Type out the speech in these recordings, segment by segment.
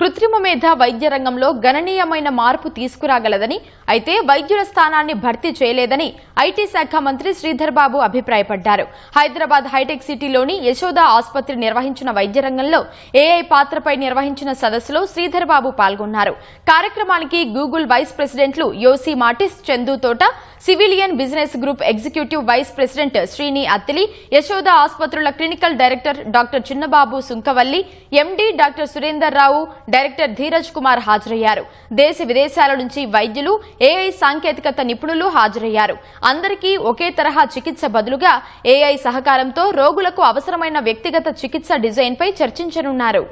కృత్రిమ మేధ వైద్య రంగంలో గణనీయమైన మార్పు తీసుకురాగలదని, అయితే వైద్యుల స్థానాన్ని భర్తీ చేయలేదని ఐటీ శాఖ మంత్రి శ్రీధర్ బాబు అభిప్రాయపడ్డారు. హైదరాబాద్ హైటెక్ సిటీలోని యశోద ఆసుపత్రి నిర్వహించిన వైద్య రంగంలో ఏఐ పాత్రపై నిర్వహించిన సదస్సులో శ్రీధర్ బాబు పాల్గొన్నారు. కార్యక్రమానికి గూగుల్ వైస్ ప్రెసిడెంట్లు యోసి Martis, Chandu Thota, civilian business group executive vice president Srini Attili, Yashoda ఆసుపత్రుల clinical director doctor Chinnababu Sunkavalli, MD doctor Surender Rao, director Dheeraj Kumar హాజరయ్యారు. దేశ విదేశాల నుంచి వైద్యులు, ఏఐ సాంకేతికత నిపుణులు హాజరయ్యారు. అందరికీ ఒకే తరహా చికిత్స బదులుగా ఏఐ సహకారంతో రోగులకు అవసరమైన వ్యక్తిగత చికిత్స డిజైన్ పై చర్చించనున్నారు.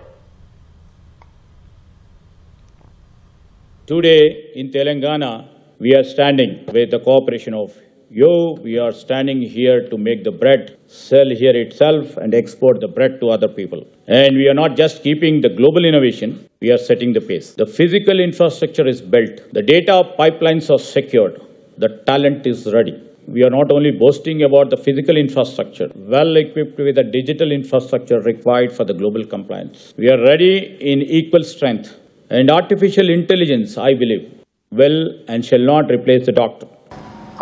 Today in Telangana, we are standing with the cooperation of you. We are standing here to make the bread, sell here itself and export the bread to other people. And we are not just keeping the global innovation, we are setting the pace. The physical infrastructure is built, the data pipelines are secured, the talent is ready. We are not only boasting about the physical infrastructure, well equipped with the digital infrastructure required for the global compliance. We are ready in equal strength. And artificial intelligence, I believe, will and shall not replace the doctor.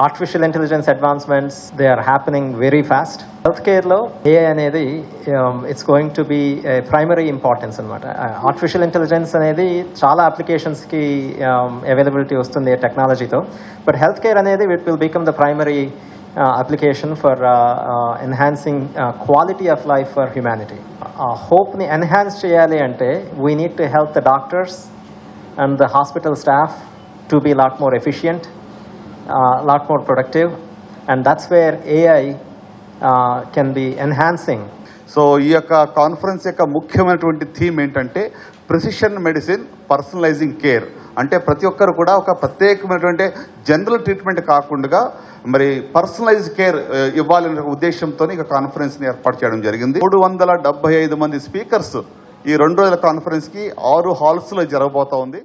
Artificial intelligence advancements, they are happening very fast. Healthcare lo AI anedi it's going to be a primary importance anamata. Artificial intelligence anedi chaala applications ki availability vastundi technology tho, but healthcare anedi it will become the primary application for enhancing quality of life for humanity. Hope ni enhance cheyali ante we need to help the doctors and the hospital staff to be a lot more efficient, lot more productive, and that's where AI can be enhancing. So ఈ యొక్క conference యొక్క ముఖ్యమైనటువంటి theme ఏంటంటే precision medicine, పర్సనలైజింగ్ care. అంటే ప్రతి ఒక్కరు కూడా ఒక ప్రత్యేకమైనటువంటి జనరల్ ట్రీట్మెంట్ కాకుండా మరి పర్సనలైజ్ కేర్ ఇవ్వాలనే ఉద్దేశంతో ఇక కాన్ఫరెన్స్ని ఏర్పాటు చేయడం జరిగింది. 375 మంది స్పీకర్స్ ఈ 2 రోజుల కాన్ఫరెన్స్కి 6 హాల్స్లో జరగబోతా ఉంది.